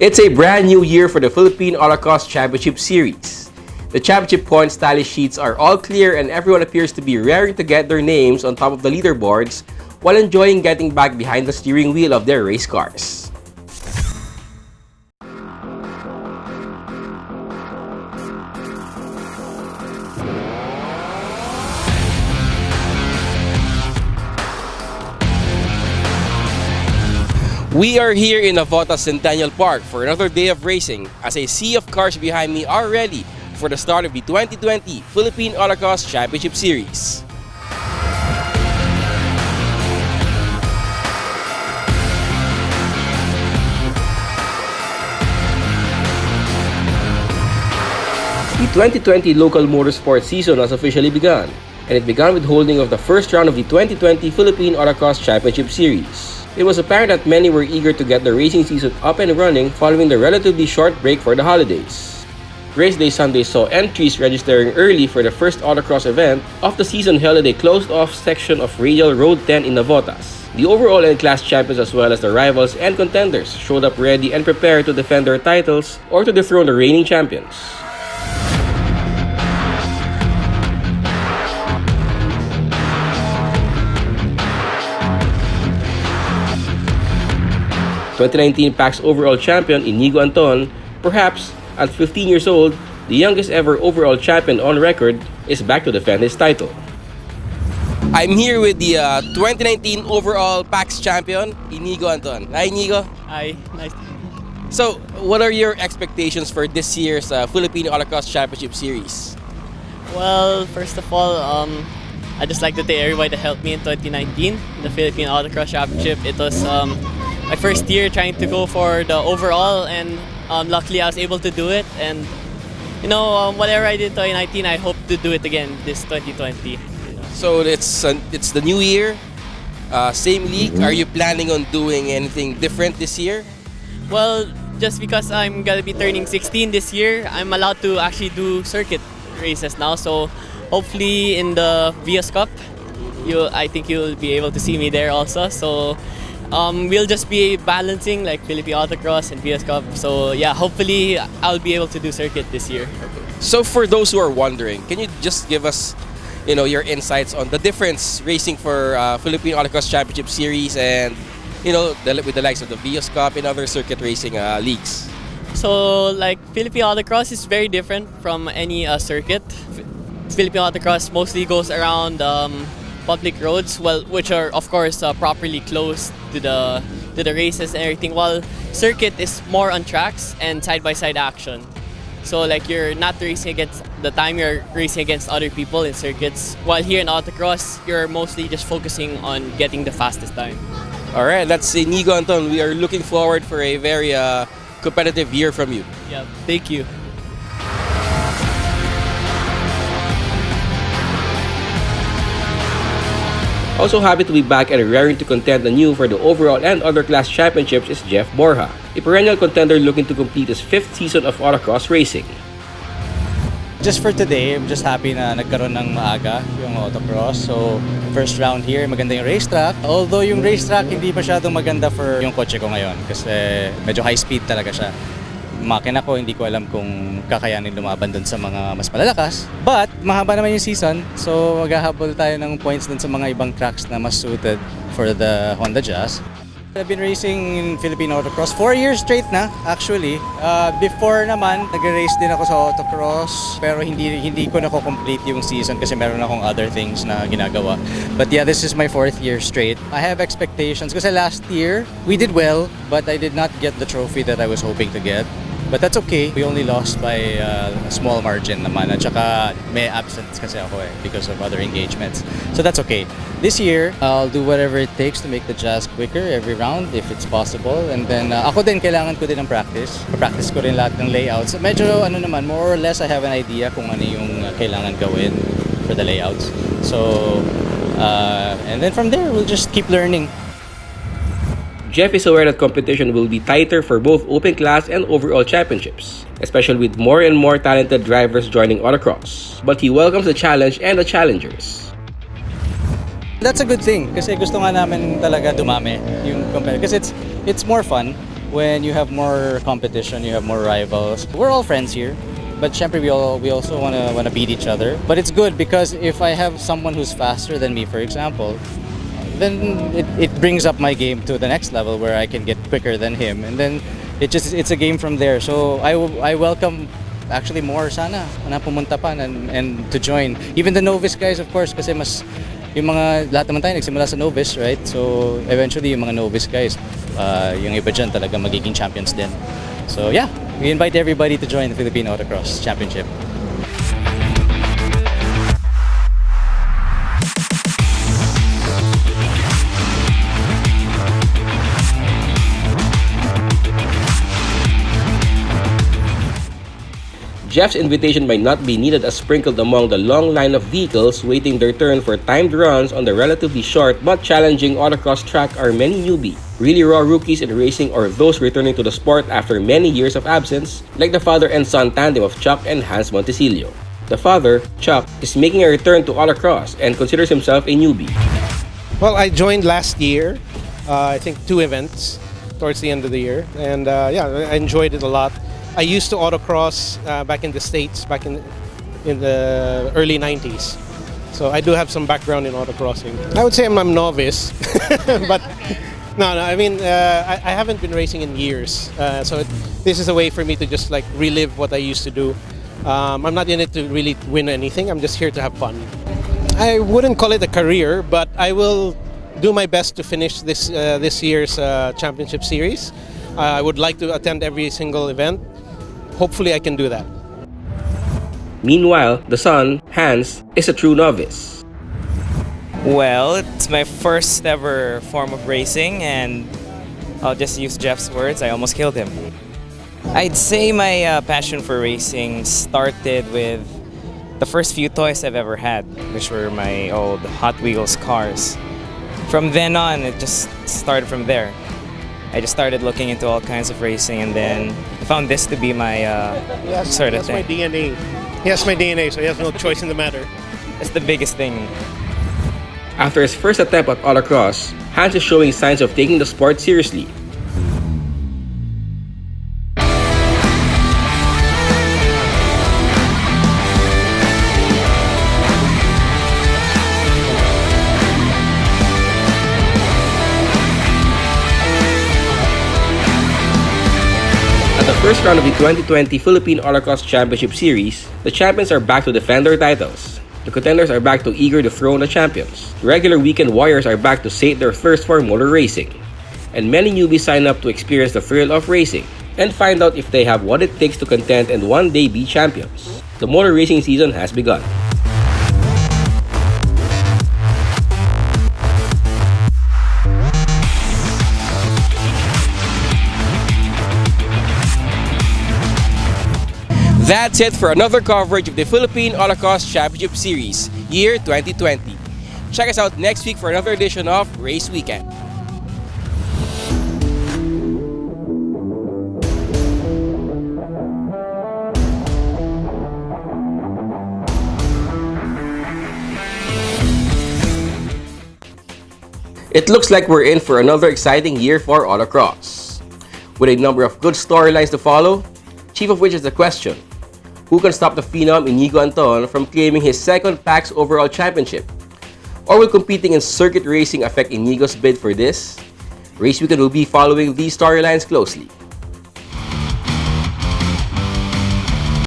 It's a brand new year for the Philippine Autocross Championship Series. The championship points tally sheets are all clear and everyone appears to be raring to get their names on top of the leaderboards while enjoying getting back behind the steering wheel of their race cars. We are here in Navotas Centennial Park for another day of racing as a sea of cars behind me are ready for the start of the 2020 Philippine Autocross Championship Series. The 2020 local motorsport season has officially begun, and it began with holding of the first round of the 2020 Philippine Autocross Championship Series. It was apparent that many were eager to get the racing season up and running following the relatively short break for the holidays. Race Day Sunday saw entries registering early for the first autocross event of the season held at a closed-off section of Radial Road 10 in Navotas. The overall and class champions as well as the rivals and contenders showed up ready and prepared to defend their titles or to dethrone the reigning champions. The 2019 PAC's overall champion Inigo Anton, perhaps at 15 years old, the youngest ever overall champion on record, is back to defend his title. I'm here with the 2019 overall PAC's champion, Inigo Anton. Hi, Inigo. Hi, nice to meet you. So, what are your expectations for this year's Philippine Autocross Championship Series? Well, first of all, I'd just like to thank everybody that helped me in 2019, the Philippine Autocross Championship. It was my first year trying to go for the overall, and luckily I was able to do it. And whatever I did in 2019, I hope to do it again this 2020. So it's the new year, same league. Are you planning on doing anything different this year? Well, just because I'm gonna be turning 16 this year, I'm allowed to actually do circuit races now. So hopefully in the Vios Cup, I think you'll be able to see me there also. So we'll just be balancing like Philippine Autocross and Vios Cup. So yeah, hopefully I'll be able to do circuit this year. So for those who are wondering, can you just give us, your insights on the difference racing for Philippine Autocross Championship Series and, with the likes of the Vios Cup and other circuit racing leagues? So like Philippine Autocross is very different from any circuit. Philippine Autocross mostly goes around public roads, which are of course properly closed to the races and everything, while circuit is more on tracks and side-by-side action. So like you're not racing against the time, you're racing against other people in circuits, while here in autocross you're mostly just focusing on getting the fastest time. All right, that's Inigo Anton. We are looking forward for a very competitive year from you. Yeah, thank you. Also happy to be back and raring to contend anew for the overall and other class championships is Jeff Borja, a perennial contender looking to complete his 5th season of autocross racing. Just for today, I'm just happy na nagkaroon ng maaga yung autocross. So, first round here, maganda yung racetrack. Although yung racetrack hindi masyadong maganda for yung kotse ko ngayon kasi medyo high speed talaga siya. Makina ko, hindi ko alam kung kakayanin lumaban dun sa mga mas malalakas. But, mahaba naman yung season, so maghahabol tayo ng points dun sa mga ibang tracks na mas suited for the Honda Jazz. I've been racing in Philippine Autocross 4 years straight na, actually. Before naman, nag-race din ako sa Autocross, pero hindi ko na-complete yung season kasi meron akong other things na ginagawa. But yeah, this is my 4th year straight. I have expectations kasi last year, we did well, but I did not get the trophy that I was hoping to get. But that's okay. We only lost by a small margin naman. At saka may absence kasi ako because of other engagements. So that's okay. This year, I'll do whatever it takes to make the Jazz quicker every round if it's possible. And then ako din, kailangan ko din ng practice. Practice ko rin lahat ng layouts. Medyo more or less I have an idea kung ano yung kailangan gawin for the layouts. So, and then from there, we'll just keep learning. Jeff is aware that competition will be tighter for both open class and overall championships, especially with more and more talented drivers joining autocross. But he welcomes the challenge and the challengers. That's a good thing kasi gusto nga namin talaga dumami yung competition kasi it's more fun. when you have more competition, you have more rivals. We're all friends here, but syempre we also wanna beat each other. But it's good because if I have someone who's faster than me, for example, then it brings up my game to the next level where I can get quicker than him, and then it's a game from there. So I welcome actually more sana na pumunta pa and to join. Even the novice guys, of course, kasi mas yung mga lahat naman tayo nagsimula sa novice, right? So eventually yung mga novice guys, yung iba dyan talaga magiging champions din. So yeah, we invite everybody to join the Philippine Autocross Championship. Jeff's invitation might not be needed as sprinkled among the long line of vehicles waiting their turn for timed runs on the relatively short but challenging autocross track are many newbie, really raw rookies in racing or those returning to the sport after many years of absence, like the father and son tandem of Chuck and Hans Montesilio. The father, Chuck, is making a return to autocross and considers himself a newbie. Well, I joined last year, I think 2 events towards the end of the year, and yeah, I enjoyed it a lot. I used to autocross back in the States, back in the early 90s. So I do have some background in autocrossing. I would say I'm a novice, but no, I mean, I haven't been racing in years. So this is a way for me to just like relive what I used to do. I'm not in it to really win anything. I'm just here to have fun. I wouldn't call it a career, but I will do my best to finish this year's championship series. I would like to attend every single event. Hopefully I can do that. Meanwhile, the son, Hans, is a true novice. Well, it's my first ever form of racing, and I'll just use Jeff's words, I almost killed him. I'd say my passion for racing started with the first few toys I've ever had, which were my old Hot Wheels cars. From then on, it just started from there. I just started looking into all kinds of racing, and then I found this to be my sort of thing. That's my DNA. He has my DNA, so he has no choice in the matter. That's the biggest thing. After his first attempt at autocross, Hans is showing signs of taking the sport seriously. At the first round of the 2020 Philippine Autocross Championship Series, the champions are back to defend their titles. The contenders are back to eager to throw the champions. The regular weekend warriors are back to sate their thirst for motor racing. And many newbies sign up to experience the thrill of racing and find out if they have what it takes to contend and one day be champions. The motor racing season has begun. That's it for another coverage of the Philippine Autocross Championship Series, year 2020. Check us out next week for another edition of Race Weekend. It looks like we're in for another exciting year for Autocross. With a number of good storylines to follow, chief of which is the question: who can stop the phenom Inigo Anton from claiming his second PAX overall championship? Or will competing in circuit racing affect Inigo's bid for this? Race Weekend will be following these storylines closely.